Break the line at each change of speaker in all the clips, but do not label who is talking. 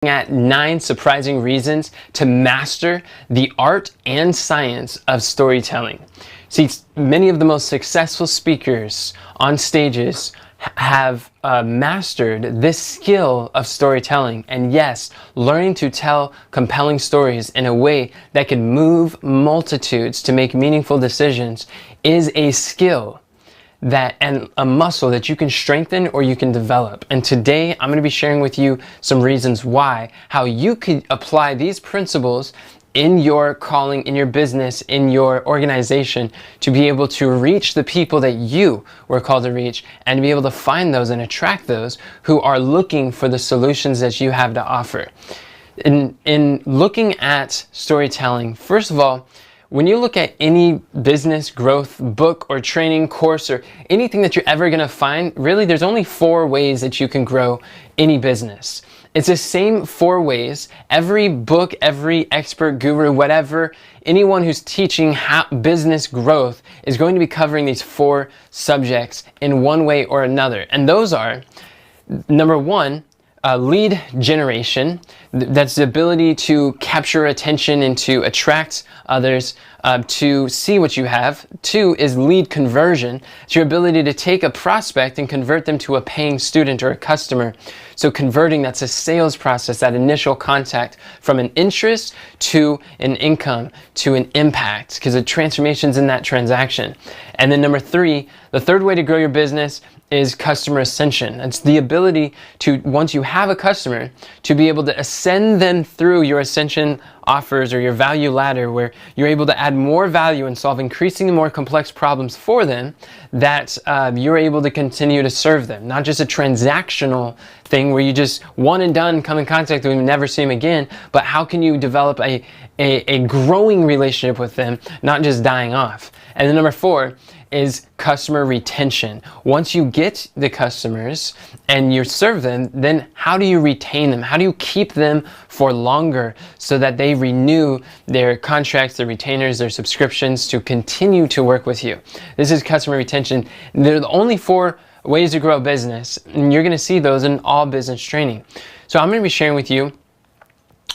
At 9 surprising reasons to master the art and science of storytelling. See, many of the most successful speakers on stages have mastered this skill of storytelling. And yes, learning to tell compelling stories in a way that can move multitudes to make meaningful decisions is a skill and a muscle that you can strengthen or you can develop. And today I'm going to be sharing with you some reasons why, how you could apply these principles in your calling, in your business, in your organization, to be able to reach the people that you were called to reach, and to be able to find those and attract those who are looking for the solutions that you have to offer. In looking at storytelling, first of all, when you look at any business growth book or training course or anything that you're ever going to find, really there's only 4 ways that you can grow any business. It's the same 4 ways. Every book, every expert, guru, whatever, anyone who's teaching business growth is going to be covering these 4 subjects in one way or another. And those are, number 1, lead generation. That's the ability to capture attention and to attract others to see what you have. 2 is lead conversion. It's your ability to take a prospect and convert them to a paying student or a customer. So converting, that's a sales process, that initial contact from an interest to an income to an impact, because the transformation's in that transaction. And then number 3, the third way to grow your business is customer ascension. It's the ability to, once you have a customer, to be able to ascend them through your ascension offers or your value ladder, where you're able to add more value and solve increasingly more complex problems for them, that you're able to continue to serve them. Not just a transactional thing where you just one and done, come in contact with them and never see them again, but how can you develop a growing relationship with them, not just dying off. And then number 4 is customer retention. Once you get the customers and you serve them, then how do you retain them? How do you keep them for longer so that they renew their contracts, their retainers, their subscriptions to continue to work with you? This is customer retention. They're the only 4 ways to grow a business, and you're going to see those in all business training. So I'm going to be sharing with you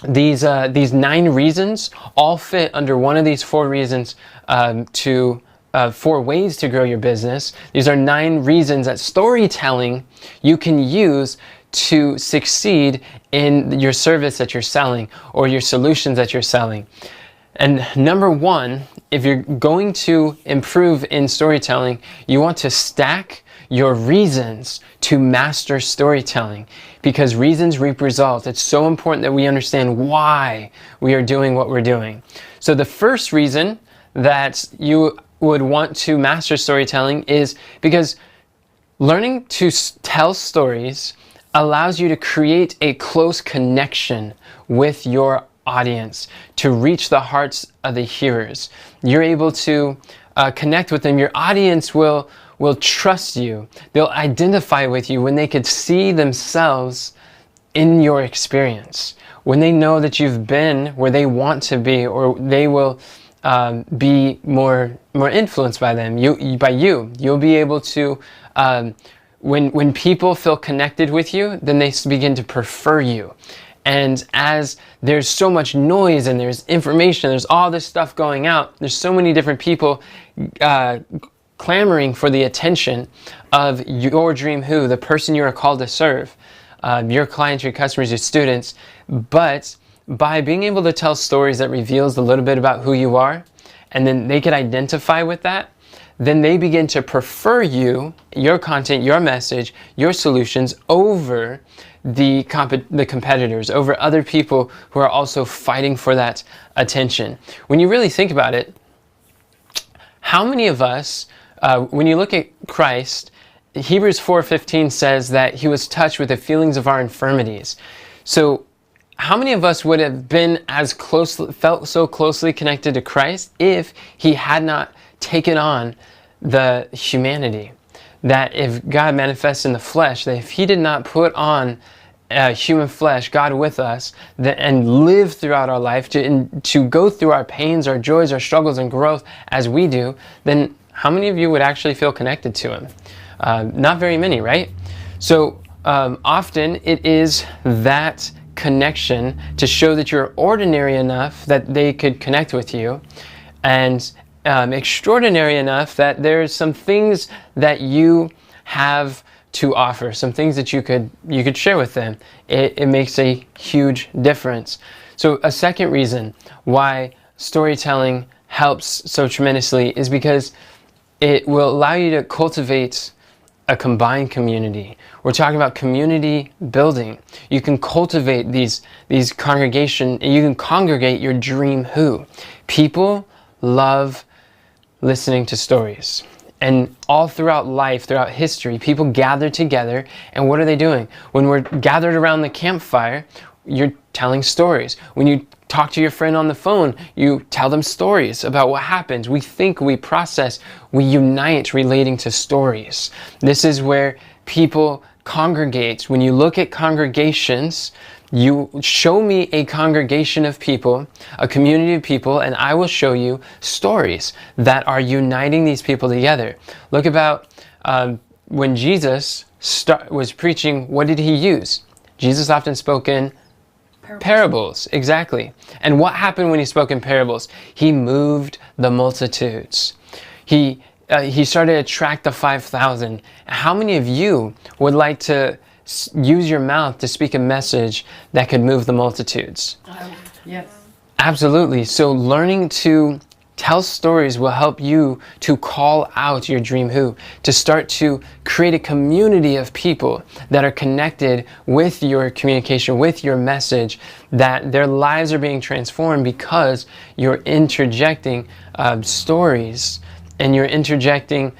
these 9 reasons. All fit under one of these 4 reasons 4 ways to grow your business. These are 9 reasons that storytelling you can use to succeed in your service that you're selling or your solutions that you're selling. And number 1, if you're going to improve in storytelling, you want to stack your reasons to master storytelling, because reasons reap results. It's so important that we understand why we are doing what we're doing. So the first reason that you would want to master storytelling is because learning to tell stories allows you to create a close connection with your audience, to reach the hearts of the hearers. You're able to connect with them. Your audience will trust you. They'll identify with you when they could see themselves in your experience, when they know that you've been where they want to be, or they will be more influenced by them. You'll be able to, when people feel connected with you, then they begin to prefer you. And as there's so much noise and there's information, there's all this stuff going out, there's so many different people clamoring for the attention of your dream who, the person you are called to serve, your clients, your customers, your students. But by being able to tell stories that reveals a little bit about who you are, and then they can identify with that, then they begin to prefer you, your content, your message, your solutions over the competitors, over other people who are also fighting for that attention. When you really think about it, how many of us, when you look at Christ, Hebrews 4:15 says that he was touched with the feelings of our infirmities. So how many of us would have been felt so closely connected to Christ if he had not taken on the humanity? That if God manifests in the flesh, that if he did not put on human flesh, God with us, and live throughout our life, to go through our pains, our joys, our struggles, and growth as we do, then how many of you would actually feel connected to him? Not very many, right? So often it is that connection to show that you're ordinary enough that they could connect with you, and extraordinary enough that there's some things that you have to offer, some things that you could share with them. It makes a huge difference. So a second reason why storytelling helps so tremendously is because it will allow you to cultivate a combined community. We're talking about community building. You can cultivate these congregation, and you can congregate your dream who. People love listening to stories. And all throughout life, throughout history, people gather together, and what are they doing? When we're gathered around the campfire, you're telling stories. When you talk to your friend on the phone, you tell them stories about what happens. We think, we process, we unite relating to stories. This is where people congregate. When you look at congregations, you show me a congregation of people, a community of people, and I will show you stories that are uniting these people together. Look about when Jesus was preaching, what did he use? Jesus often spoke in parables, exactly. And what happened when he spoke in parables? He moved the multitudes. He started to attract the 5,000. How many of you would like to use your mouth to speak a message that could move the multitudes?
Yes.
Absolutely. So learning to tell stories will help you to call out your dream who, to start to create a community of people that are connected with your communication, with your message, that their lives are being transformed because you're interjecting stories, and you're interjecting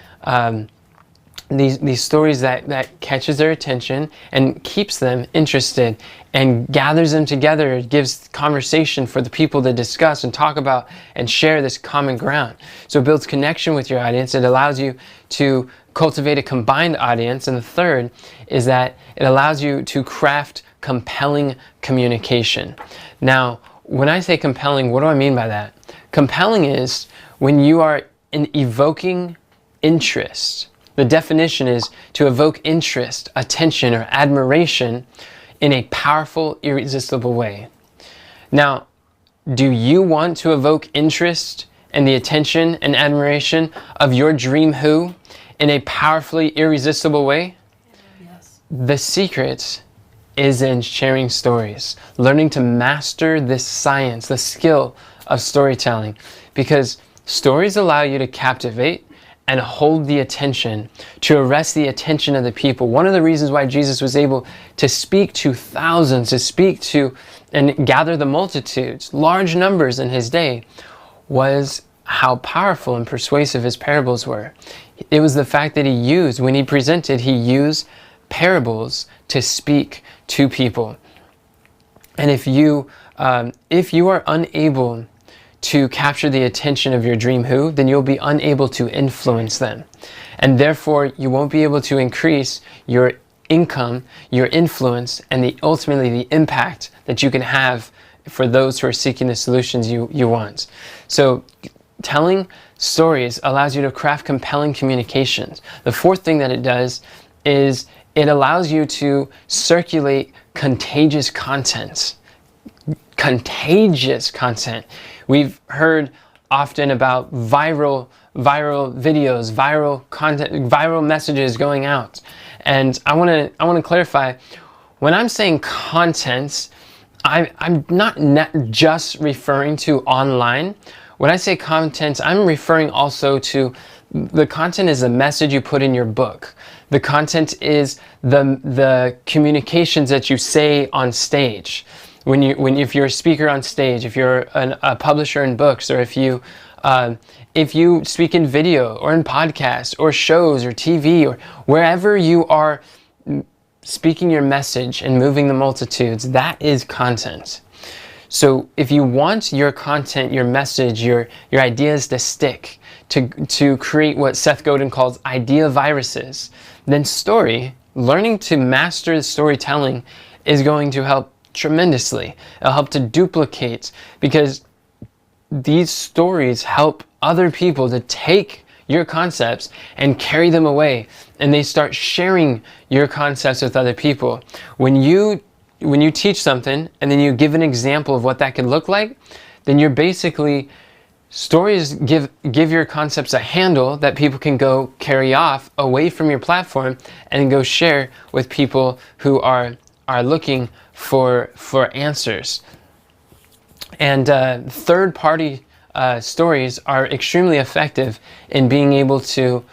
these stories that catches their attention and keeps them interested and gathers them together. It gives conversation for the people to discuss and talk about and share this common ground. So it builds connection with your audience. It allows you to cultivate a combined audience. And the third is that it allows you to craft compelling communication. Now, when I say compelling, what do I mean by that? Compelling is when you are evoking interest. The definition is to evoke interest, attention, or admiration in a powerful, irresistible way. Now, do you want to evoke interest and the attention and admiration of your dream who in a powerfully irresistible way?
Yes.
The secret is in sharing stories, learning to master this science, the skill of storytelling, because stories allow you to captivate and hold the attention, to arrest the attention of the people. One of the reasons why Jesus was able to speak to thousands, to speak to and gather the multitudes, large numbers in his day, was how powerful and persuasive his parables were. It was the fact that he used parables to speak to people. And if you are unable to capture the attention of your dream who, then you'll be unable to influence them. And therefore, you won't be able to increase your income, your influence, and ultimately the impact that you can have for those who are seeking the solutions you want. So telling stories allows you to craft compelling communications. The fourth thing that it does is it allows you to circulate contagious content. Contagious content. We've heard often about viral videos, viral content, viral messages going out. And I want to clarify, when I'm saying content, I'm not just referring to online. When I say content, I'm referring also to the content is the message you put in your book. The content is the communications that you say on stage. If you're a speaker on stage, if you're a publisher in books, or if you speak in video or in podcasts or shows or TV or wherever you are speaking your message and moving the multitudes, that is content. So if you want your content, your message, your ideas to stick, to create what Seth Godin calls idea viruses, then learning to master storytelling is going to help tremendously. It'll help to duplicate, because these stories help other people to take your concepts and carry them away, and they start sharing your concepts with other people. When you when you teach something and then you give an example of what that could look like, then you're basically, stories give your concepts a handle that people can go carry off away from your platform and go share with people who are looking for answers. And third-party stories are extremely effective in being able to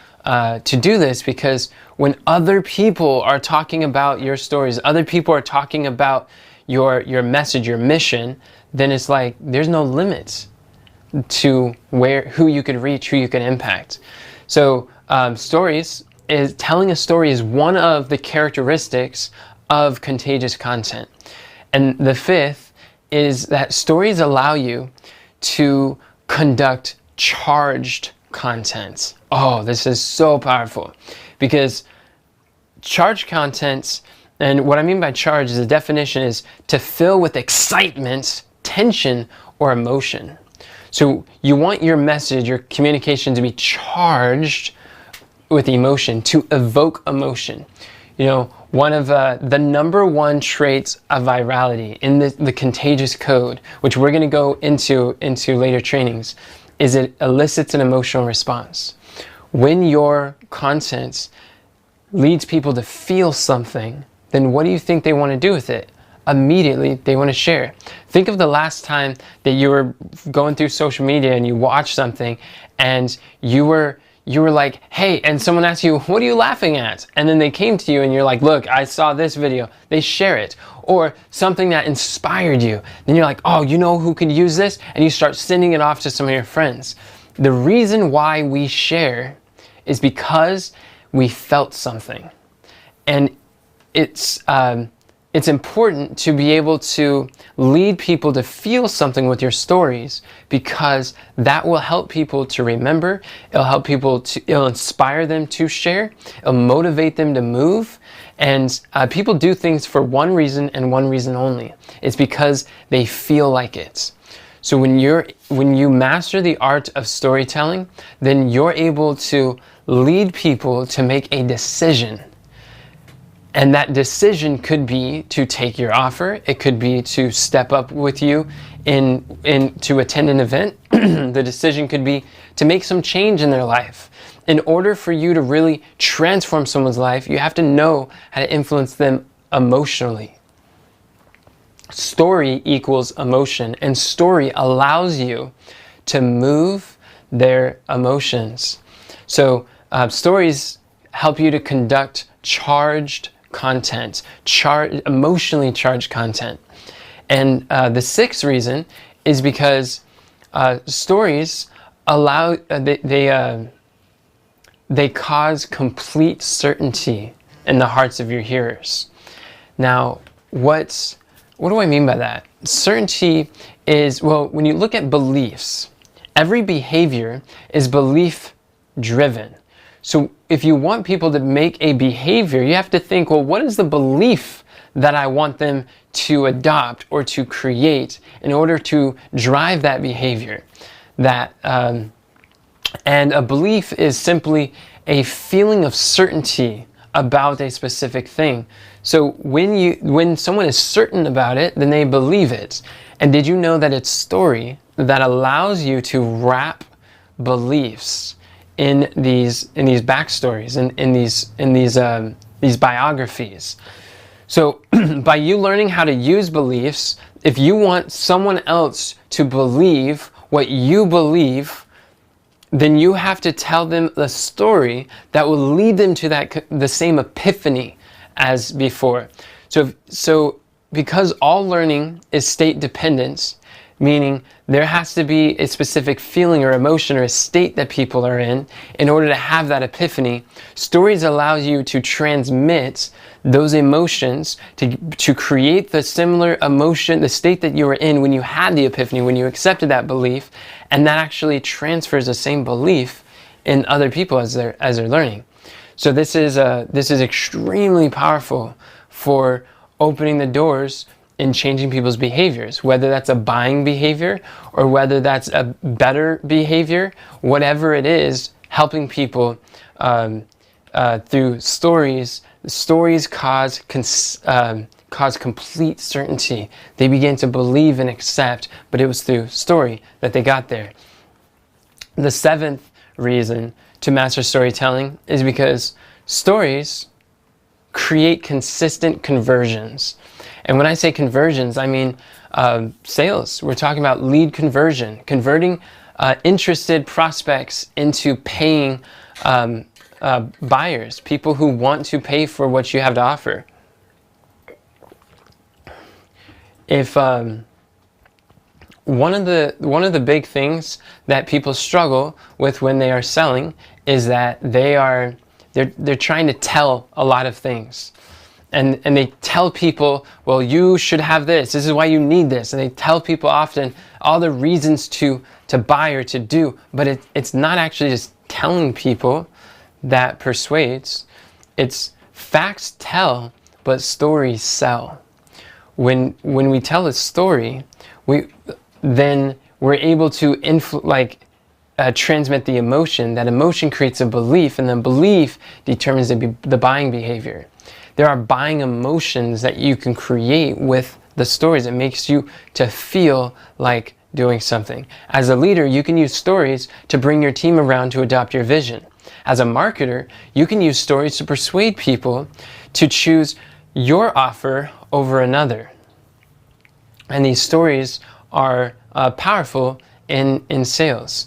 do this, because when other people are talking about your stories, other people are talking about your message, your mission, then it's like there's no limits to who you could reach, who you can impact. So telling a story is one of the characteristics of contagious content. And the fifth is that stories allow you to conduct charged content. Oh, this is so powerful, because charged content, and what I mean by charge is, the definition is to fill with excitement, tension, or emotion. So you want your message, your communication, to be charged with emotion, to evoke emotion. You know, one of the number one traits of virality in the contagious code, which we're going to go into later trainings, is it elicits an emotional response. When your content leads people to feel something, then what do you think they want to do with it? Immediately they want to share. Think of the last time that you were going through social media and you watched something and you were like, hey, and someone asked you, what are you laughing at? And then they came to you and you're like, look, I saw this video. They share it. Or something that inspired you. Then you're like, oh, you know who could use this? And you start sending it off to some of your friends. The reason why we share is because we felt something. And it's important to be able to lead people to feel something with your stories, because that will help people to remember. It'll inspire them to share. It'll motivate them to move. And people do things for one reason and one reason only. It's because they feel like it. So when you master the art of storytelling, then you're able to lead people to make a decision. And that decision could be to take your offer. It could be to step up with you to attend an event. The decision could be to make some change in their life. In order for you to really transform someone's life, you have to know how to influence them emotionally. Story equals emotion, and story allows you to move their emotions. So stories help you to conduct charged content, emotionally charged content. And the sixth reason is because stories allow, they cause complete certainty in the hearts of your hearers. Now, what do I mean by that? Certainty is, well, when you look at beliefs, every behavior is belief driven. So if you want people to make a behavior, you have to think, well, what is the belief that I want them to adopt or to create in order to drive that behavior? And a belief is simply a feeling of certainty about a specific thing. So when someone is certain about it, then they believe it. And did you know that it's story that allows you to wrap beliefs in these backstories, in these biographies? So by you learning how to use beliefs, if you want someone else to believe what you believe, then you have to tell them the story that will lead them to the same epiphany as before. So because all learning is state dependent, meaning there has to be a specific feeling or emotion or a state that people are in order to have that epiphany, stories allow you to transmit those emotions, to create the similar emotion, the state that you were in when you had the epiphany, when you accepted that belief, and that actually transfers the same belief in other people as they're learning. So this is extremely powerful for opening the doors in changing people's behaviors, whether that's a buying behavior or whether that's a better behavior, whatever it is, helping people through stories. Stories cause caused complete certainty. They began to believe and accept, but it was through story that they got there. The seventh reason to master storytelling is because stories create consistent conversions. And when I say conversions, I mean sales. We're talking about lead conversion, converting interested prospects into paying buyers, people who want to pay for what you have to offer. If one of the big things that people struggle with when they are selling is that they're trying to tell a lot of things. And they tell people, well, you should have this. This is why you need this. And they tell people often all the reasons to buy or to do. But it's not actually just telling people that persuades. It's facts tell, but stories sell. When we tell a story, then we're able to transmit the emotion. That emotion creates a belief, and then belief determines the buying behavior. There are buying emotions that you can create with the stories. It makes you to feel like doing something. As a leader, you can use stories to bring your team around to adopt your vision. As a marketer, you can use stories to persuade people to choose your offer over another. And these stories are powerful in sales.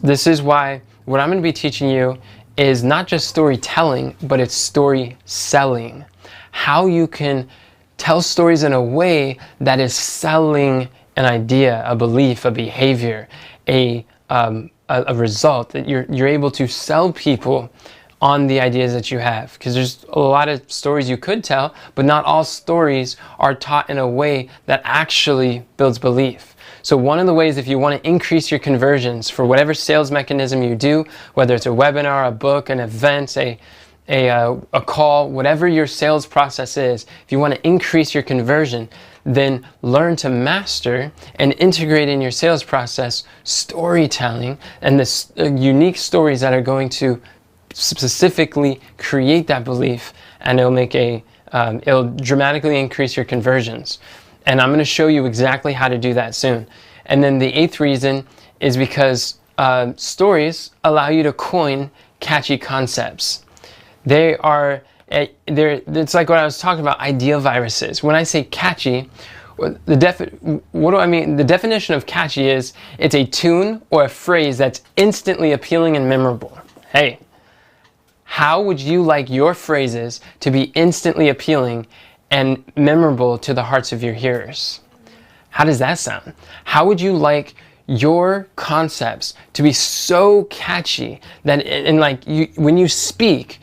This is why what I'm going to be teaching you is not just storytelling, but it's story selling. How you can tell stories in a way that is selling an idea, a belief, a behavior, a result, that you're able to sell people on the ideas that you have. Because there's a lot of stories you could tell, but not all stories are taught in a way that actually builds belief. So one of the ways, if you want to increase your conversions for whatever sales mechanism you do, whether it's a webinar, a book, an event, a call, whatever your sales process is, if you want to increase your conversion, then learn to master and integrate in your sales process storytelling and the unique stories that are going to specifically create that belief, and it'll dramatically increase your conversions. And I'm going to show you exactly how to do that soon. And then the eighth reason is because stories allow you to coin catchy concepts. It's like what I was talking about, idea viruses. When I say catchy, what do I mean? The definition of catchy is it's a tune or a phrase that's instantly appealing and memorable. Hey, how would you like your phrases to be instantly appealing and memorable to the hearts of your hearers? How does that sound? How would you like your concepts to be so catchy that when you speak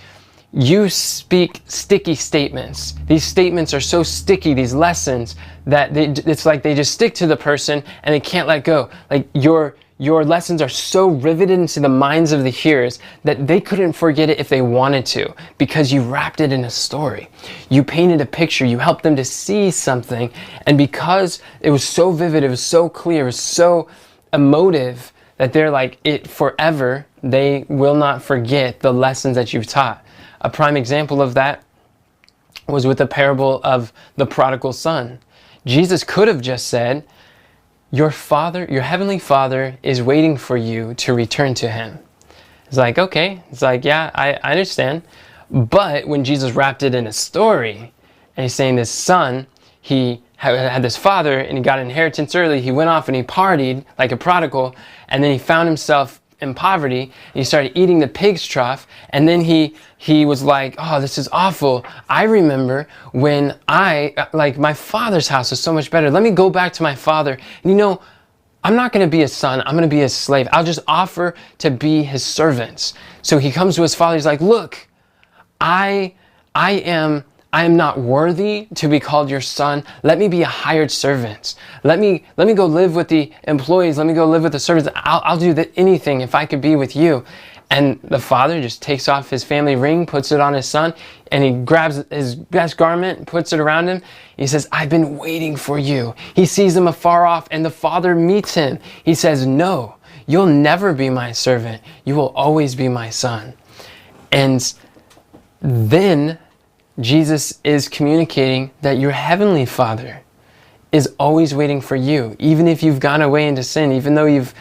sticky statements. These statements are so sticky, these lessons, that it's like they just stick to the person and they can't let go. Like your lessons are so riveted into the minds of the hearers that they couldn't forget it if they wanted to, because you wrapped it in a story. You painted a picture, you helped them to see something, and because it was so vivid, it was so clear, it was so emotive, that they're like, it forever, they will not forget the lessons that you've taught. A prime example of that was with the parable of the prodigal son. Jesus could have just said, your heavenly Father is waiting for you to return to him. It's like, okay. It's like, yeah, I understand. But when Jesus wrapped it in a story, and he's saying this son, he had this father, and he got inheritance early. He went off and he partied like a prodigal, and then he found himself in poverty, and he started eating the pig's trough, and then he was like, oh, this is awful. I remember when my father's house is so much better. Let me go back to my father. And I'm not going to be a son. I'm going to be a slave. I'll just offer to be his servants. So he comes to his father. He's like, look, I am not worthy to be called your son. Let me be a hired servant. Let me go live with the employees. Let me go live with the servants. I'll do anything if I could be with you. And the father just takes off his family ring, puts it on his son, and he grabs his best garment, puts it around him. He says, I've been waiting for you. He sees him afar off, and the father meets him. He says, no, you'll never be my servant. You will always be my son. And then Jesus is communicating that your heavenly Father is always waiting for you. Even if you've gone away into sin, even though you've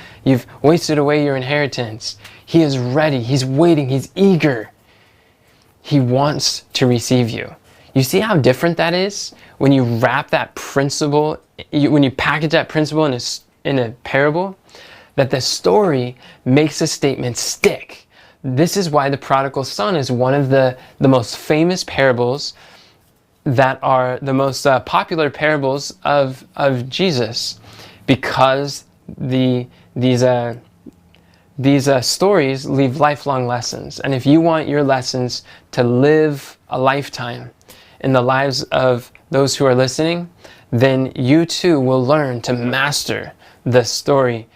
wasted away your inheritance, he is ready, he's waiting, he's eager. He wants to receive you. You see how different that is when you wrap that principle, when you package that principle in a parable, that the story makes a statement stick. This is why the prodigal son is one of the most famous parables that are the most popular parables of Jesus, because these stories leave lifelong lessons. And if you want your lessons to live a lifetime in the lives of those who are listening, then you too will learn to master the story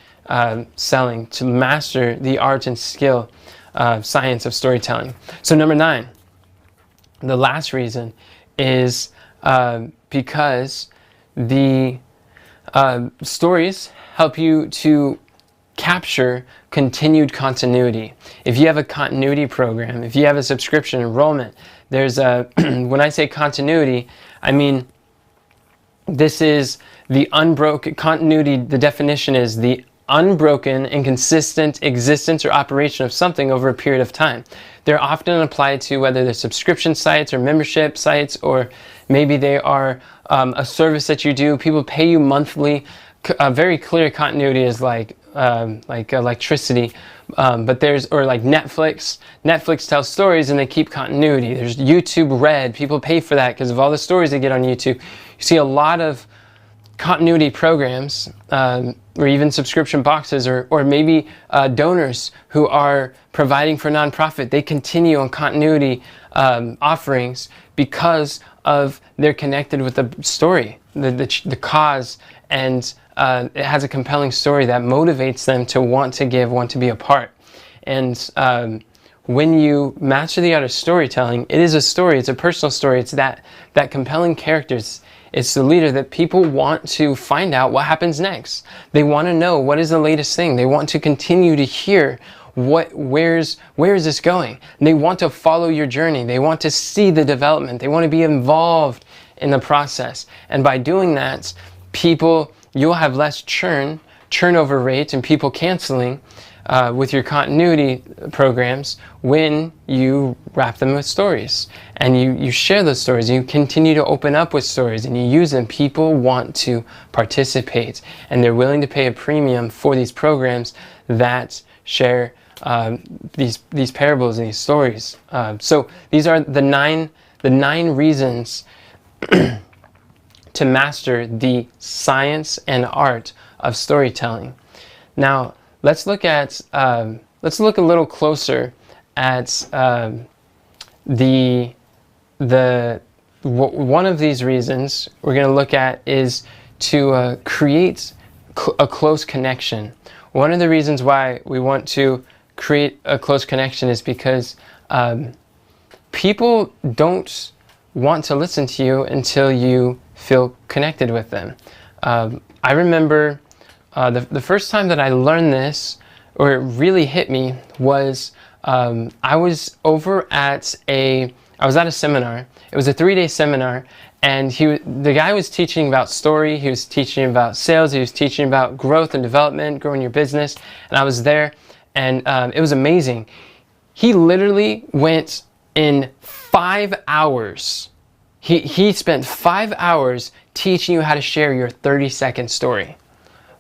selling, to master the art and skill, science of storytelling. So number 9, the last reason is because the stories help you to capture continued continuity. If you have a continuity program, if you have a subscription enrollment, there's a, when I say continuity, I mean, this is the unbroken continuity. The definition is the unbroken and consistent existence or operation of something over a period of time. They're often applied to whether they're subscription sites or membership sites, or maybe they are a service that you do. People pay you monthly. A very clear continuity is like electricity, but there's, or like Netflix. Netflix tells stories and they keep continuity. There's YouTube Red. People pay for that because of all the stories they get on YouTube. You see a lot of continuity programs, or even subscription boxes, or maybe donors who are providing for nonprofit. They continue on continuity offerings because of they're connected with the story, the cause, and it has a compelling story that motivates them to want to give, want to be a part. And when you master the art of storytelling, it is a story, it's a personal story, it's that compelling characters. It's the leader that people want to find out what happens next. They want to know what is the latest thing. They want to continue to hear where is this going. And they want to follow your journey. They want to see the development. They want to be involved in the process. And by doing that, you'll have less turnover rate, and people canceling with your continuity programs when you wrap them with stories. And you share those stories, you continue to open up with stories, and you use them. People want to participate, and they're willing to pay a premium for these programs that share these parables and these stories. So these are the nine reasons to master the science and art of storytelling. Now, let's look a little closer at one of these reasons we're going to look at is to create a close connection. One of the reasons why we want to create a close connection is because people don't want to listen to you until you feel connected with them. I remember the first time that I learned this, or it really hit me, was I was at a seminar. It was a 3-day seminar, and the guy was teaching about story, he was teaching about sales, he was teaching about growth and development, growing your business, and I was there, and it was amazing. He literally went in 5 hours. He spent 5 hours teaching you how to share your 30-second story.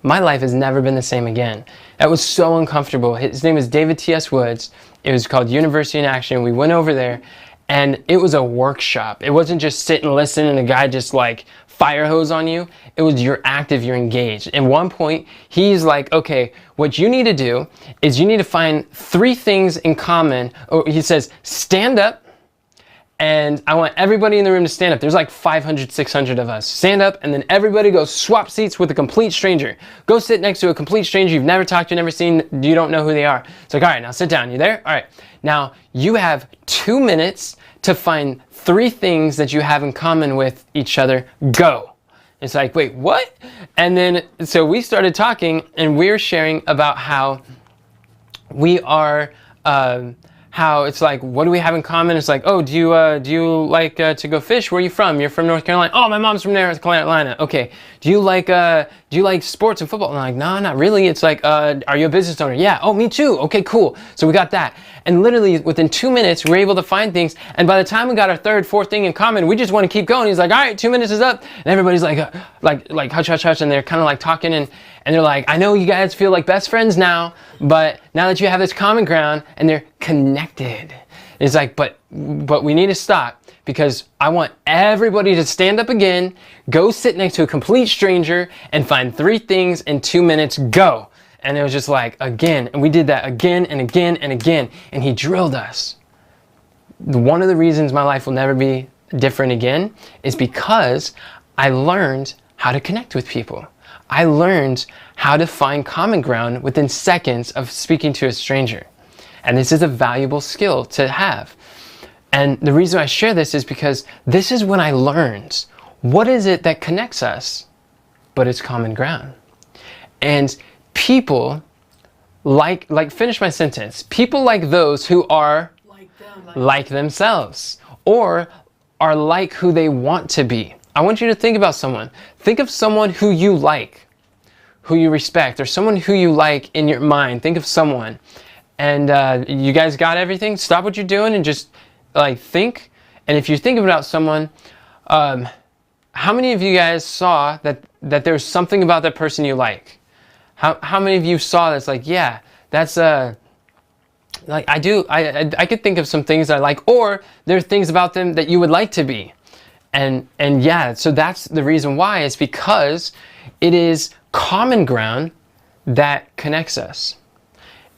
My life has never been the same again. That was so uncomfortable. His name was David T.S. Woods. It was called University in Action. We went over there, and it was a workshop. It wasn't just sit and listen and a guy just like fire hose on you. It was you're active, you're engaged. At one point, he's like, okay, what you need to do is you need to find 3 things in common. Or he says, stand up. And I want everybody in the room to stand up. There's like 500, 600 of us. Stand up, and then everybody go swap seats with a complete stranger. Go sit next to a complete stranger you've never talked to, never seen, you don't know who they are. It's like, all right, now sit down. You there? All right. Now, you have 2 minutes to find 3 things that you have in common with each other. Go. It's like, wait, what? And then, so we started talking, and we're sharing about how we are, how it's like, what do we have in common? It's like, oh, do you like to go fish? Where are you from? You're from North Carolina. Oh, my mom's from North Carolina. Okay. Do you like sports and football? And I'm like, no, not really. It's like, are you a business owner? Yeah. Oh, me too. Okay, cool. So we got that. And literally within 2 minutes, we were able to find things. And by the time we got our third, fourth thing in common, we just want to keep going. He's like, all right, 2 minutes is up. And everybody's like hush, hush, hush. And they're kind of like talking and they're like, I know you guys feel like best friends now, but now that you have this common ground, and they're connected. It's like, but we need to stop, because I want everybody to stand up again, go sit next to a complete stranger, and find 3 things in 2 minutes, go. And it was just like, again, and we did that again and again and again, and he drilled us. One of the reasons my life will never be different again is because I learned how to connect with people. I learned how to find common ground within seconds of speaking to a stranger. And this is a valuable skill to have. And the reason I share this is because this is when I learned, what is it that connects us? But it's common ground. And people finish my sentence. People like those who are like themselves, or are like who they want to be. I want you to think about someone. Think of someone who you like, who you respect, or someone who you like in your mind. Think of someone. And you guys got everything? Stop what you're doing and just think. And if you're thinking about someone, how many of you guys saw that there's something about that person you like? How many of you saw that's like, yeah, that's I could think of some things I like, or there are things about them that you would like to be. And yeah, so that's the reason why. It's because it is common ground that connects us.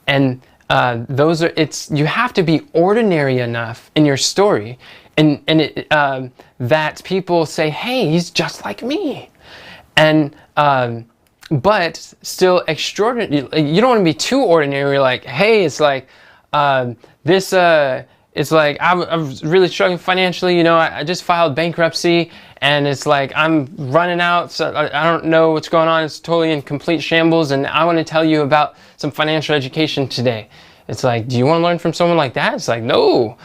And you have to be ordinary enough in your story, and that people say, hey, he's just like me. And but still extraordinary. You don't want to be too ordinary. You're like, hey, it's like it's like I'm really struggling financially. I just filed bankruptcy, and it's like I'm running out. So I don't know what's going on. It's totally in complete shambles, and I want to tell you about some financial education today. It's like, do you want to learn from someone like that? It's like, no.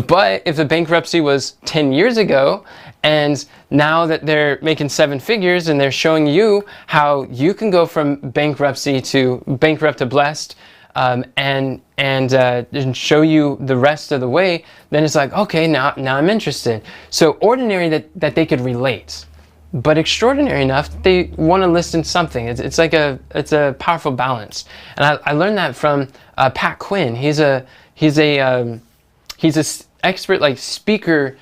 But if the bankruptcy was 10 years ago, and now that they're making 7 figures and they're showing you how you can go from bankruptcy to bankrupt to blessed, and show you the rest of the way, then it's like, okay, now I'm interested. So ordinary that they could relate, but extraordinary enough they want to listen to something. It's a powerful balance. And I learned that from Pat Quinn. He's a expert speaker.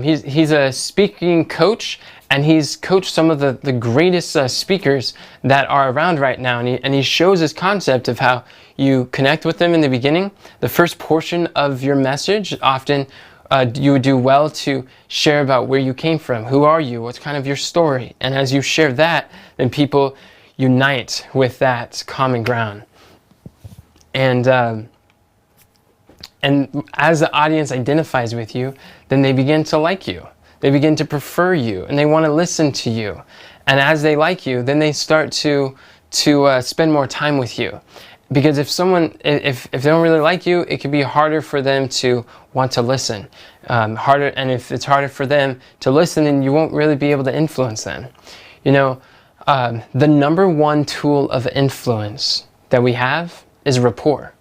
He's a speaking coach, and he's coached some of the greatest speakers that are around right now. And he shows this concept of how you connect with them in the beginning. The first portion of your message, often you would do well to share about where you came from. Who are you? What's kind of your story? And as you share that, then people unite with that common ground. And as the audience identifies with you, then they begin to like you. They begin to prefer you, and they want to listen to you. And as they like you, then they start to spend more time with you. Because if they don't really like you, it can be harder for them to want to listen. And if it's harder for them to listen, then you won't really be able to influence them. The number one tool of influence that we have is rapport.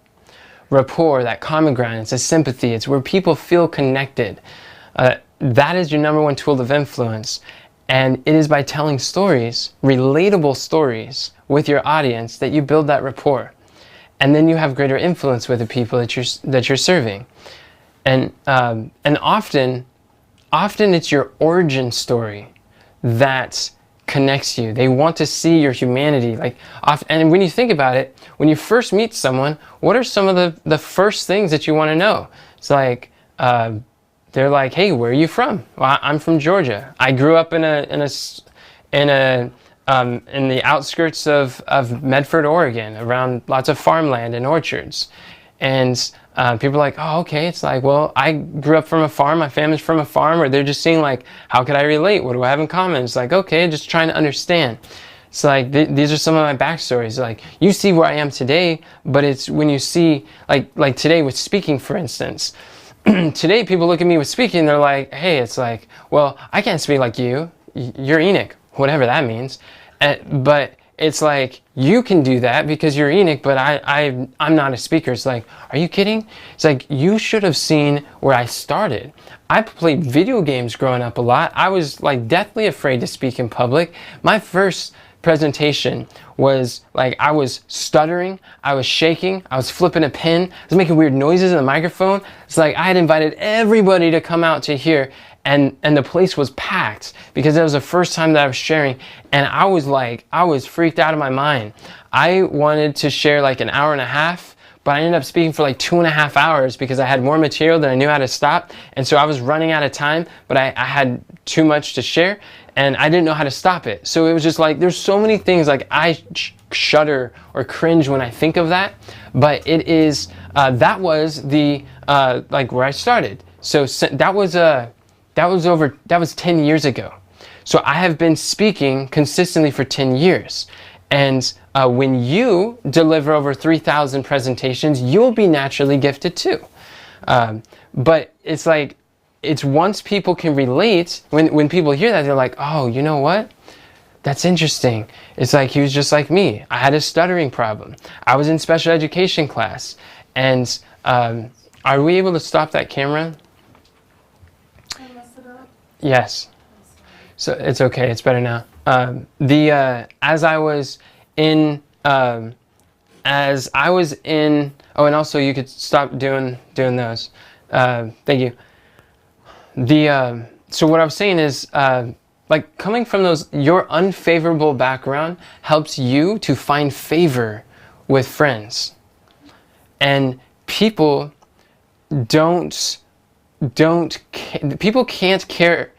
Rapport, that common ground, it's a sympathy, it's where people feel connected. That is your number one tool of influence. And it is by telling stories, relatable stories with your audience, that you build that rapport. And then you have greater influence with the people that you're serving. And often it's your origin story that connects you. They want to see your humanity. And when you think about it, when you first meet someone, what are some of the first things that you want to know? It's like, they're like, hey, where are you from? Well, I'm from Georgia. I grew up in the outskirts of Medford, Oregon, around lots of farmland and orchards. And people are like, oh, okay. It's like, well, I grew up from a farm. My family's from a farm. Or they're just seeing how could I relate? What do I have in common? It's like, okay, just trying to understand. It's like, these are some of my backstories. Like, you see where I am today, but it's when you see, like today with speaking, for instance. Today, people look at me with speaking, they're like, hey, it's like, well, I can't speak like you. You're Enoch, whatever that means. But it's like, you can do that because you're Enoch, but I'm not a speaker. It's like, are you kidding? It's like, you should have seen where I started. I played video games growing up a lot. I was like deathly afraid to speak in public. My first presentation was like, I was stuttering, I was shaking, I was flipping a pen, I was making weird noises in the microphone. It's like I had invited everybody to come out to hear, and the place was packed because that was the first time that I was sharing, and I was freaked out of my mind. I wanted to share like an hour and a half, but I ended up speaking for like 2.5 hours because I had more material than I knew how to stop, and so I was running out of time, but I had too much to share, and I didn't know how to stop it. So it was just like, there's so many things, like I shudder or cringe when I think of that, but it is, that was the, like where I started. So that was 10 years ago. So I have been speaking consistently for 10 years. And when you deliver over 3,000 presentations, you'll be naturally gifted too. But it's like, it's once people can relate, when people hear that, they're like, oh, you know what? That's interesting. It's like, he was just like me. I had a stuttering problem. I was in special education class. And are we able to stop that camera?
Can I mess it up?
Yes. So it's okay. It's better now. As I was in, oh, and also you could stop doing those. Thank you. So what I was saying is, like coming from your unfavorable background helps you to find favor with friends. And people people can't care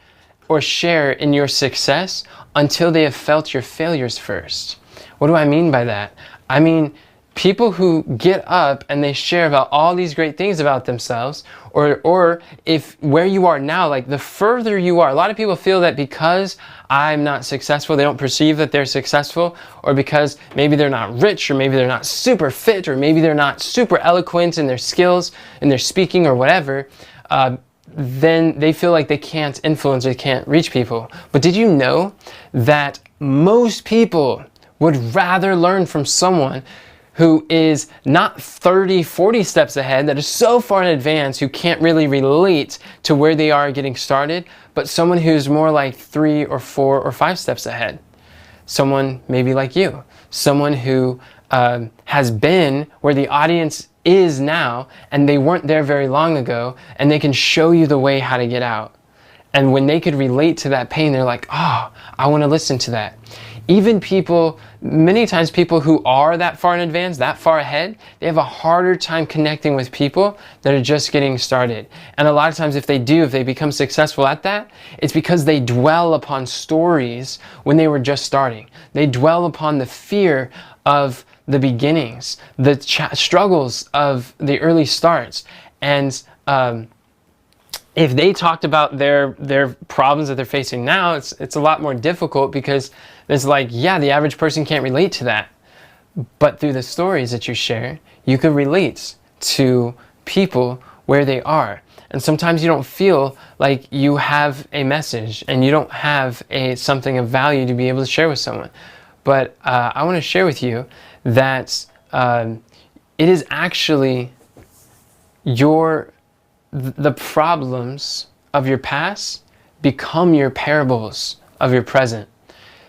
or share in your success until they have felt your failures first. What do I mean by that? I mean, people who get up and they share about all these great things about themselves, or if where you are now, like the further you are, a lot of people feel that because I'm not successful, they don't perceive that they're successful, or because maybe they're not rich, or maybe they're not super fit, or maybe they're not super eloquent in their skills, in their speaking or whatever, then they feel like they can't influence, they can't reach people. But did you know that most people would rather learn from someone who is not 30, 40 steps ahead, that is so far in advance, who can't really relate to where they are getting started, but someone who's more like 3 or 4 or 5 steps ahead? Someone maybe like you, someone who has been where the audience is now, and they weren't there very long ago, and they can show you the way how to get out. And when they could relate to that pain, they're like, oh, I want to listen to that. Even people, many times people who are that far in advance, that far ahead, they have a harder time connecting with people that are just getting started. And a lot of times if they become successful at that, it's because they dwell upon stories when they were just starting. They dwell upon the fear of the beginnings, the struggles of the early starts. And if they talked about their problems that they're facing now, it's a lot more difficult, because it's like, yeah, the average person can't relate to that. But through the stories that you share, you can relate to people where they are. And sometimes you don't feel like you have a message and you don't have something of value to be able to share with someone. But I want to share with you that it is actually the problems of your past become your parables of your present.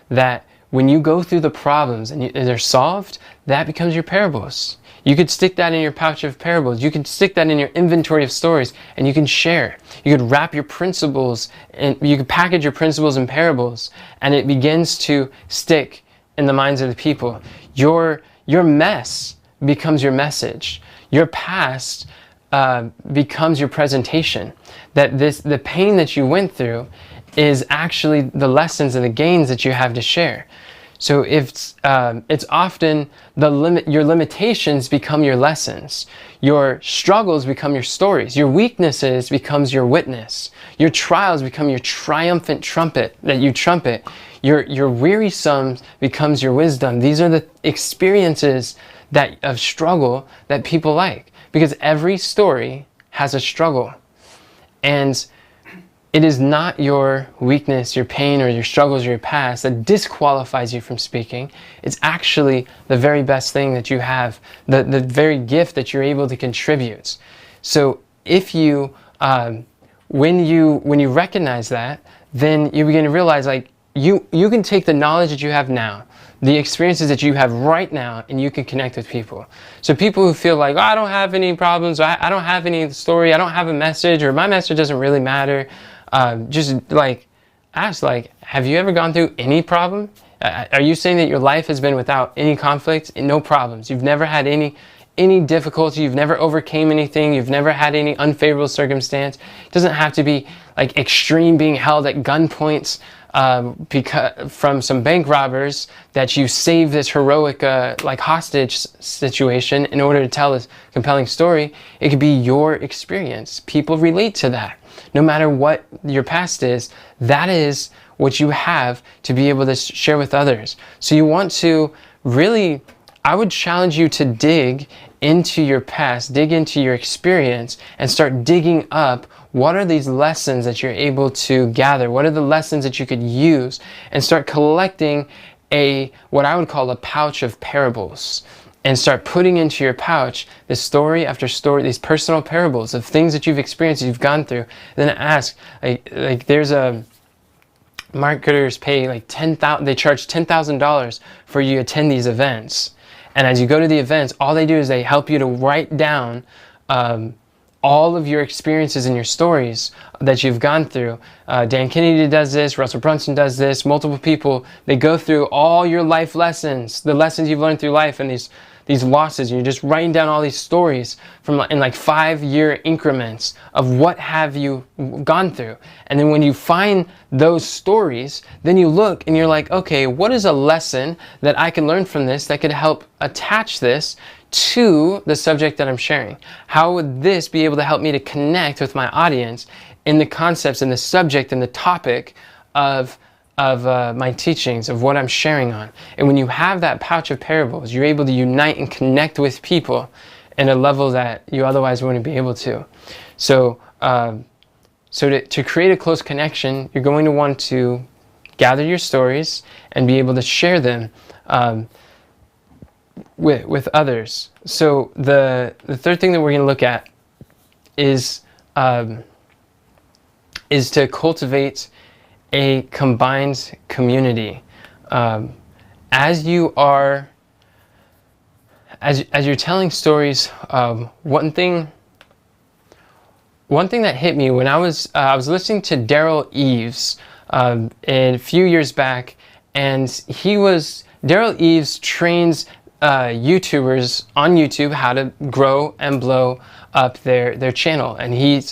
That when you go through the problems and they're solved, that becomes your parables. You could stick that in your pouch of parables. You can stick that in your inventory of stories, and you can share. You could wrap your principles, and you could package your principles in parables, and it begins to stick in the minds of the people. Your mess becomes your message. Your past becomes your presentation. That the pain that you went through is actually the lessons and the gains that you have to share. So if it's often your limitations become your lessons, your struggles become your stories, your weaknesses becomes your witness, your trials become your triumphant trumpet that you trumpet, your wearisome becomes your wisdom. These are the experiences of struggle that people like, because every story has a struggle. And it is not your weakness, your pain, or your struggles, or your past that disqualifies you from speaking. It's actually the very best thing that you have, the very gift that you're able to contribute. So if you, when you recognize that, then you begin to realize, like, you can take the knowledge that you have now, the experiences that you have right now, and you can connect with people. So people who feel like, oh, I don't have any problems, or I don't have any story, I don't have a message, or my message doesn't really matter, just like ask, like, have you ever gone through any problem? Are you saying that your life has been without any conflict and no problems? You've never had any difficulty, you've never overcame anything, you've never had any unfavorable circumstance. It doesn't have to be like extreme, being held at gunpoint because from some bank robbers, that you save this heroic like hostage situation in order to tell this compelling story. It could be your experience. People relate to that. No matter what your past is, that is what you have to be able to share with others. So you want to really, I would challenge you to dig into your past, dig into your experience, and start digging up what are these lessons that you're able to gather, what are the lessons that you could use, and start collecting what I would call a pouch of parables, and start putting into your pouch this story after story, these personal parables of things that you've experienced, you've gone through. And then ask, like there's a marketers pay like they charge $10,000 for you to attend these events. And as you go to the events, all they do is they help you to write down all of your experiences and your stories that you've gone through. Dan Kennedy does this, Russell Brunson does this, multiple people. They go through all your life lessons, the lessons you've learned through life, and these losses. You're just writing down all these stories in like 5-year increments of what have you gone through. And then when you find those stories, then you look and you're like, okay, what is a lesson that I can learn from this that could help attach this to the subject that I'm sharing? How would this be able to help me to connect with my audience in the concepts and the subject and the topic of my teachings, of what I'm sharing on? And when you have that pouch of parables, you're able to unite and connect with people in a level that you otherwise wouldn't be able to. So, to create a close connection, you're going to want to gather your stories and be able to share them with others. So the third thing that we're going to look at is to cultivate a combined community. As you're telling stories, one thing that hit me when I was listening to Daryl Eves a few years back, and Daryl Eves trains YouTubers on YouTube how to grow and blow up their channel, and he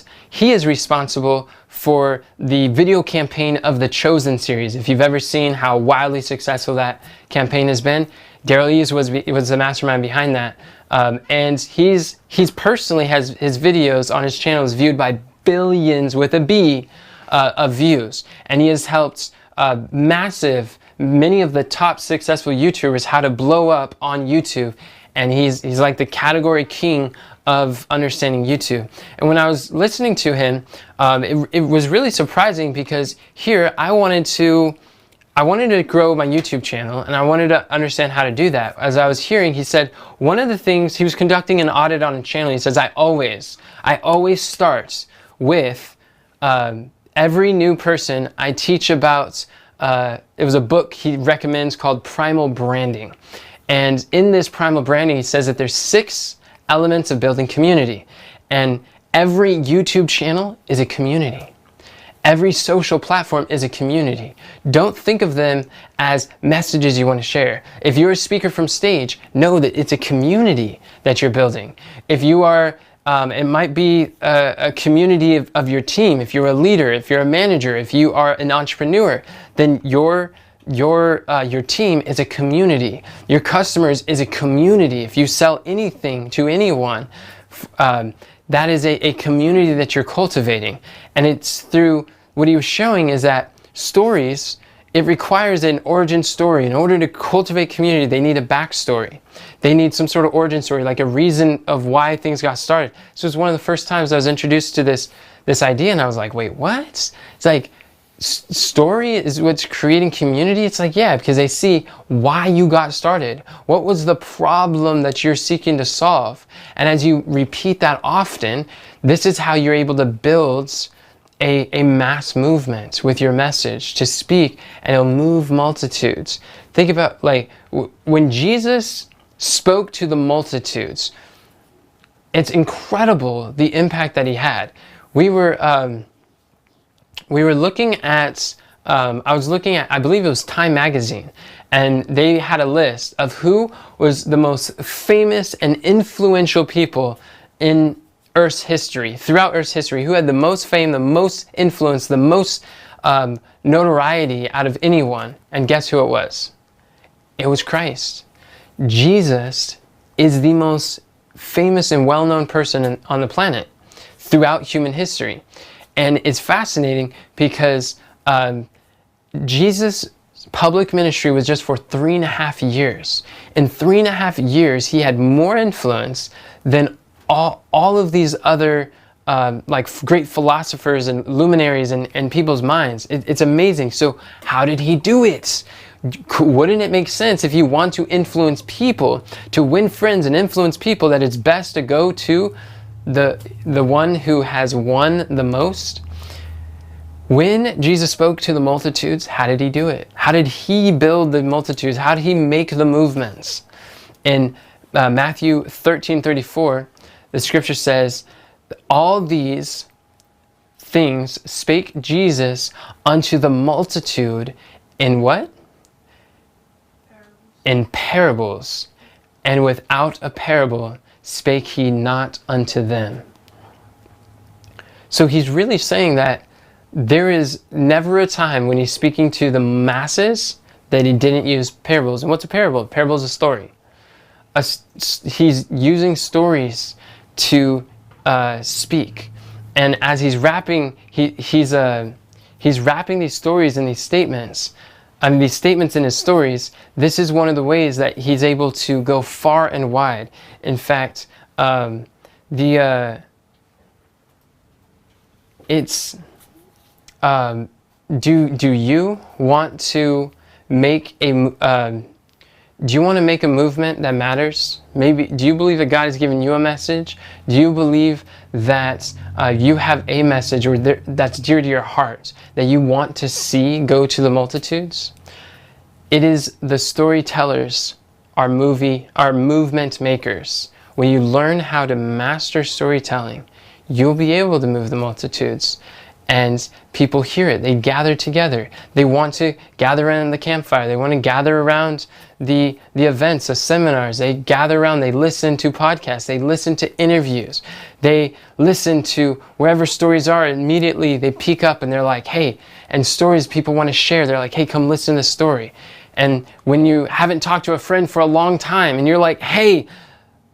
is responsible for the video campaign of the Chosen series. If you've ever seen how wildly successful that campaign has been, Daryl Eves was the mastermind behind that, and he's personally has his videos on his channel is viewed by billions with a B of views, and he has helped many of the top successful YouTubers how to blow up on YouTube, and he's like the category king of understanding YouTube. And when I was listening to him, it was really surprising, because here I wanted to grow my YouTube channel, and I wanted to understand how to do that. As I was hearing, he said one of the things, he was conducting an audit on a channel. He says, I always start with every new person I teach about. It was a book he recommends called Primal Branding. And in this Primal Branding, he says that there's 6 elements of building community. And every YouTube channel is a community. Every social platform is a community. Don't think of them as messages you want to share. If you're a speaker from stage, know that it's a community that you're building. If you are, it might be a community of your team. If you're a leader, if you're a manager, if you are an entrepreneur, then your your team is a community. Your customers is a community. If you sell anything to anyone, that is a community that you're cultivating. And it's through what he was showing is that stories, it requires an origin story. In order to cultivate community, they need a backstory. They need some sort of origin story, like a reason of why things got started. So it's one of the first times I was introduced to this idea, and I was like, wait, what? It's like, story is what's creating community? It's like, yeah, because they see why you got started. What was the problem that you're seeking to solve? And as you repeat that often, this is how you're able to build a mass movement with your message, to speak, and it'll move multitudes. Think about, like, when Jesus spoke to the multitudes, it's incredible the impact that he had. We were looking at, I was looking at, I believe it was Time magazine, and they had a list of who was the most famous and influential people in Earth's history, throughout Earth's history, who had the most fame, the most influence, the most notoriety out of anyone. And guess who it was? It was Christ. Jesus is the most famous and well-known person on the planet throughout human history. And it's fascinating because Jesus' public ministry was just for 3.5 years. In 3.5 years, he had more influence than all of these other like great philosophers and luminaries in people's minds. It's amazing. So how did he do it? Wouldn't it make sense, if you want to influence people, to win friends and influence people, that it's best to go to the one who has won the most? When Jesus spoke to the multitudes, how did he do it? How did he build the multitudes? How did he make the movements? In Matthew 13:34, the scripture says, all these things spake Jesus unto the multitude in what? In parables. And without a parable spake he not unto them. So he's really saying that there is never a time when he's speaking to the masses that he didn't use parables. And what's a parable? A parable is a story. He's using stories to speak. And as he's rapping, he's wrapping these stories and these statements. These statements in his stories, this is one of the ways that he's able to go far and wide. In fact, it's do you want to make a do you want to make a movement that matters? Maybe, do you believe that God has given you a message? Do you believe that you have a message or that's dear to your heart that you want to see go to the multitudes? It is the storytellers, our movement makers. When you learn how to master storytelling, you'll be able to move the multitudes. And people hear it. They gather together. They want to gather around the campfire. They want to gather around the events, the seminars. They gather around. They listen to podcasts. They listen to interviews. They listen to wherever stories are. Immediately they peek up and they're like, hey, and stories people want to share. They're like, hey, come listen to this story. And when you haven't talked to a friend for a long time and you're like, hey,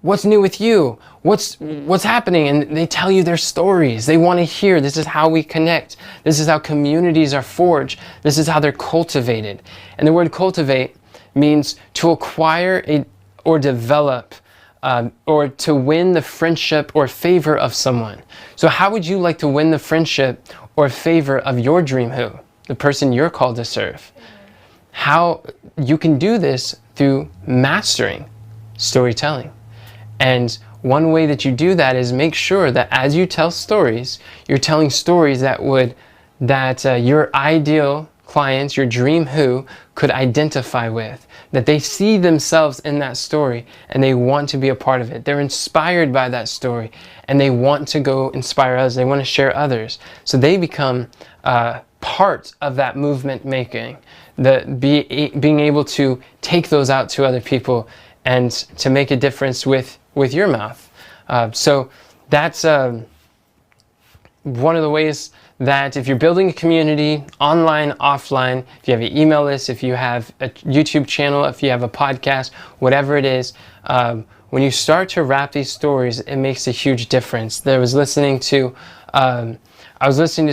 what's new with you? What's happening? And they tell you their stories. They want to hear. This is how we connect. This is how communities are forged. This is how they're cultivated. And the word cultivate means to acquire or develop or to win the friendship or favor of someone. So how would you like to win the friendship or favor of your dream who? The person you're called to serve. How you can do this through mastering storytelling. And one way that you do that is make sure that as you tell stories, you're telling stories that your ideal clients, your dream who, could identify with, that they see themselves in that story and they want to be a part of it. They're inspired by that story and they want to go inspire others. They want to share others. So they become part of that movement making, being able to take those out to other people and to make a difference with your mouth. So that's one of the ways that if you're building a community, online, offline, if you have an email list, if you have a YouTube channel, if you have a podcast, whatever it is, when you start to wrap these stories, it makes a huge difference. I was listening to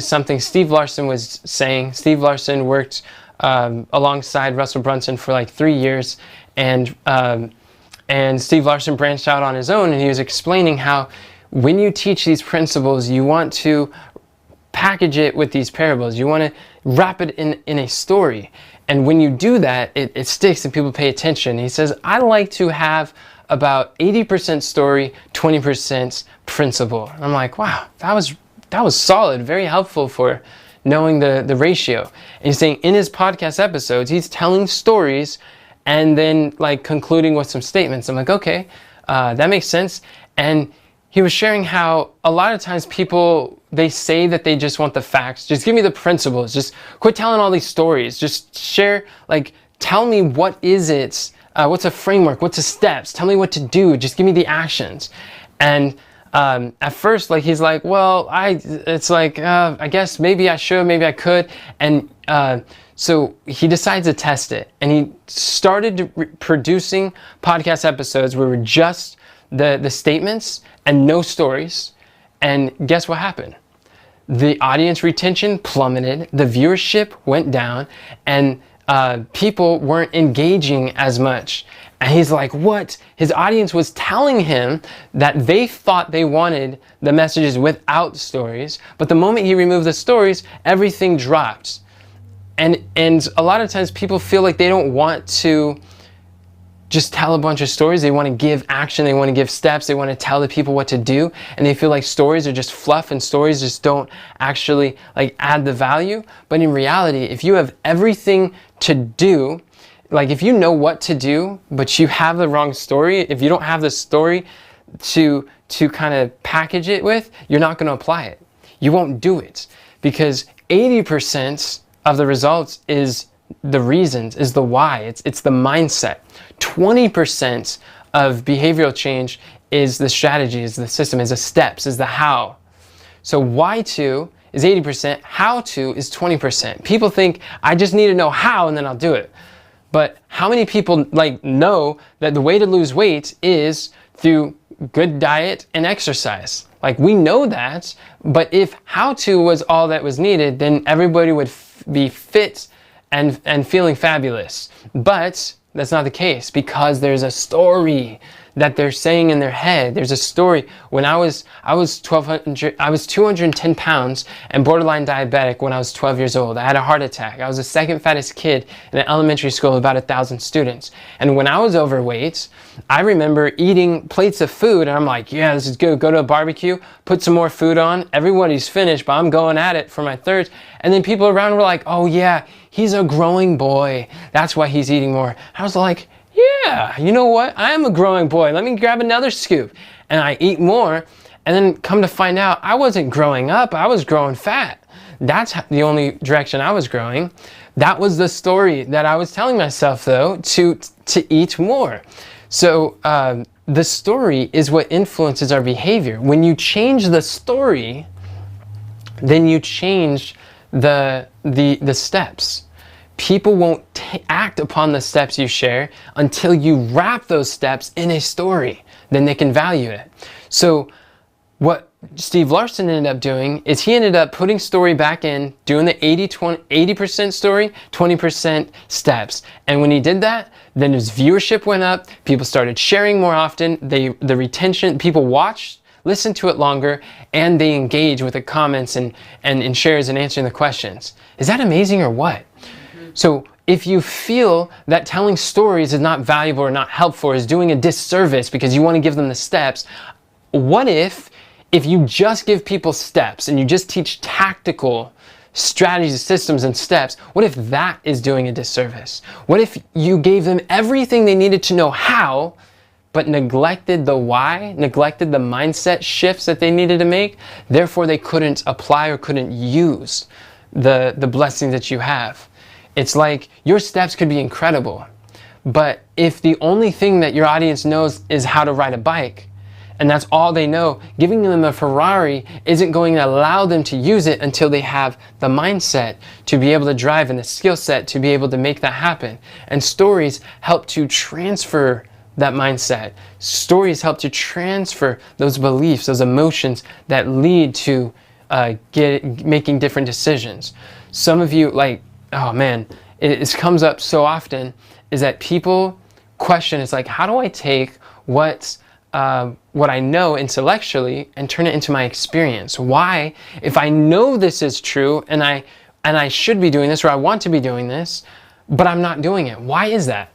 something Steve Larson was saying. Steve Larson worked alongside Russell Brunson for like 3 years, and Steve Larson branched out on his own, and he was explaining how when you teach these principles, you want to package it with these parables. You want to wrap it in a story. And when you do that, it sticks and people pay attention. He says, I like to have about 80% story, 20% principle. And I'm like, wow, that was solid, very helpful for knowing the ratio. And he's saying in his podcast episodes, he's telling stories and then like concluding with some statements. I'm like, okay, that makes sense. And he was sharing how a lot of times people, they say that they just want the facts. Just give me the principles. Just quit telling all these stories. Just share, like, tell me what is it? What's a framework? What's the steps? Tell me what to do. Just give me the actions. And at first, like, he's like, well, I guess maybe I should, maybe I could. And so he decides to test it. And he started producing podcast episodes where were just the statements and no stories. And guess what happened? The audience retention plummeted, the viewership went down, and people weren't engaging as much. And he's like, what? His audience was telling him that they thought they wanted the messages without stories, but the moment he removed the stories, everything dropped. And a lot of times people feel like they don't want to just tell a bunch of stories. They want to give action, they want to give steps, they want to tell the people what to do, and they feel like stories are just fluff and stories just don't actually like add the value. But in reality, if you have everything to do, like if you know what to do, but you have the wrong story, if you don't have the story to kind of package it with, you're not going to apply it. You won't do it, because 80% of the results is the reasons, is the why, it's the mindset. 20% of behavioral change is the strategy, is the system, is the steps, is the how. So why to is 80%, how to is 20%. People think I just need to know how and then I'll do it. But how many people like know that the way to lose weight is through good diet and exercise? Like we know that, but if how to was all that was needed, then everybody would be fit and feeling fabulous. But that's not the case, because there's a story that they're saying in their head. There's a story. When I was 210 pounds and borderline diabetic when I was 12 years old. I had a heart attack. I was the second fattest kid in an elementary school of about 1,000 students. And when I was overweight, I remember eating plates of food and I'm like, yeah, this is good. Go to a barbecue, put some more food on. Everybody's finished, but I'm going at it for my third. And then people around were like, oh yeah, he's a growing boy. That's why he's eating more. I was like, yeah, you know what? I am a growing boy. Let me grab another scoop. And I eat more. And then come to find out, I wasn't growing up. I was growing fat. That's the only direction I was growing. That was the story that I was telling myself, though, to eat more. So the story is what influences our behavior. When you change the story, then you change the steps. People won't act upon the steps you share until you wrap those steps in a story. Then they can value it. So what Steve Larson ended up doing is he ended up putting story back in, doing the 80% story, 20% steps. And when he did that, then his viewership went up. People started sharing more often. The retention, people watched, listened to it longer, and they engage with the comments and shares and answering the questions. Is that amazing or what? So if you feel that telling stories is not valuable or not helpful, or is doing a disservice because you want to give them the steps, what if you just give people steps and you just teach tactical strategies, systems, and steps? What if that is doing a disservice? What if you gave them everything they needed to know how, but neglected the why, neglected the mindset shifts that they needed to make? Therefore, they couldn't apply or couldn't use the blessings that you have. It's like your steps could be incredible, but if the only thing that your audience knows is how to ride a bike, and that's all they know. Giving them a Ferrari isn't going to allow them to use it until they have the mindset to be able to drive and the skill set to be able to make that happen. And stories help to transfer that mindset. Stories help to transfer those beliefs, those emotions that lead to making different decisions. Some of you, like, oh man, it comes up so often, is that people question, it's like, how do I take what I know intellectually and turn it into my experience? Why, if I know this is true and I should be doing this, or I want to be doing this, but I'm not doing it? Why is that?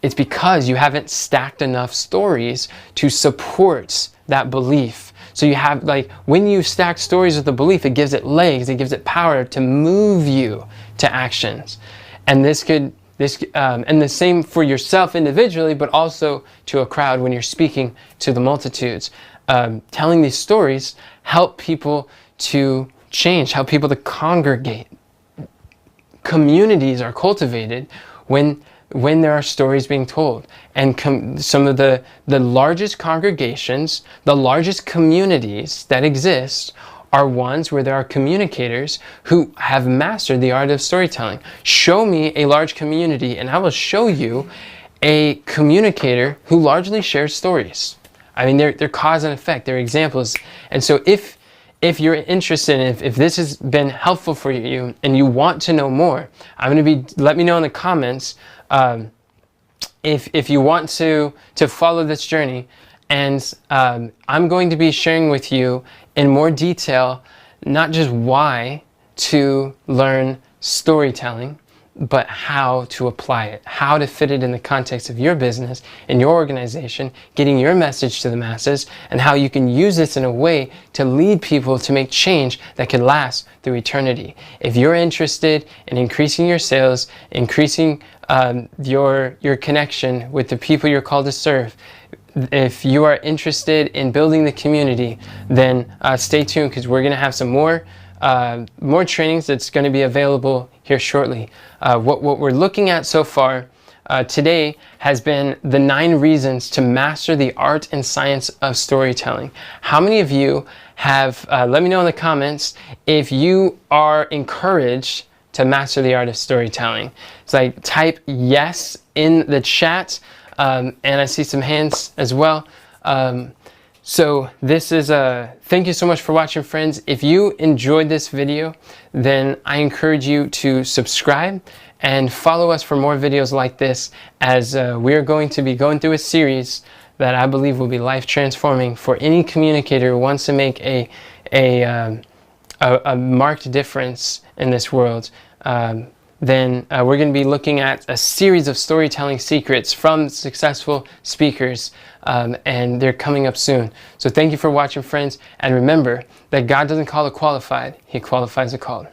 It's because you haven't stacked enough stories to support that belief. So you have, like, when you stack stories with the belief, it gives it legs, it gives it power to move you to actions. And and the same for yourself individually, but also to a crowd when you're speaking to the multitudes. Telling these stories help people to change, help people to congregate. Communities are cultivated when there are stories being told. And some of the largest congregations, the largest communities that exist are ones where there are communicators who have mastered the art of storytelling. Show me a large community and I will show you a communicator who largely shares stories. I mean, they're cause and effect, they're examples. And so if you're interested, if this has been helpful for you and you want to know more, let me know in the comments if you want to follow this journey. And I'm going to be sharing with you in more detail, not just why to learn storytelling, but how to apply it, how to fit it in the context of your business, in your organization, getting your message to the masses, and how you can use this in a way to lead people to make change that can last through eternity. If you're interested in increasing your sales, increasing your connection with the people you're called to serve, if you are interested in building the community, then stay tuned, because we're going to have some more trainings that's going to be available here shortly. What we're looking at so far today has been the 9 reasons to master the art and science of storytelling. How many of you have, let me know in the comments if you are encouraged to master the art of storytelling. It's like, type yes in the chat. And I see some hands as well. So this is thank you so much for watching, friends. If you enjoyed this video, then I encourage you to subscribe and follow us for more videos like this, as we are going to be going through a series that I believe will be life transforming for any communicator who wants to make a marked difference in this world. Then we're going to be looking at a series of storytelling secrets from successful speakers, and they're coming up soon. So thank you for watching, friends, and remember that God doesn't call the qualified, He qualifies the called.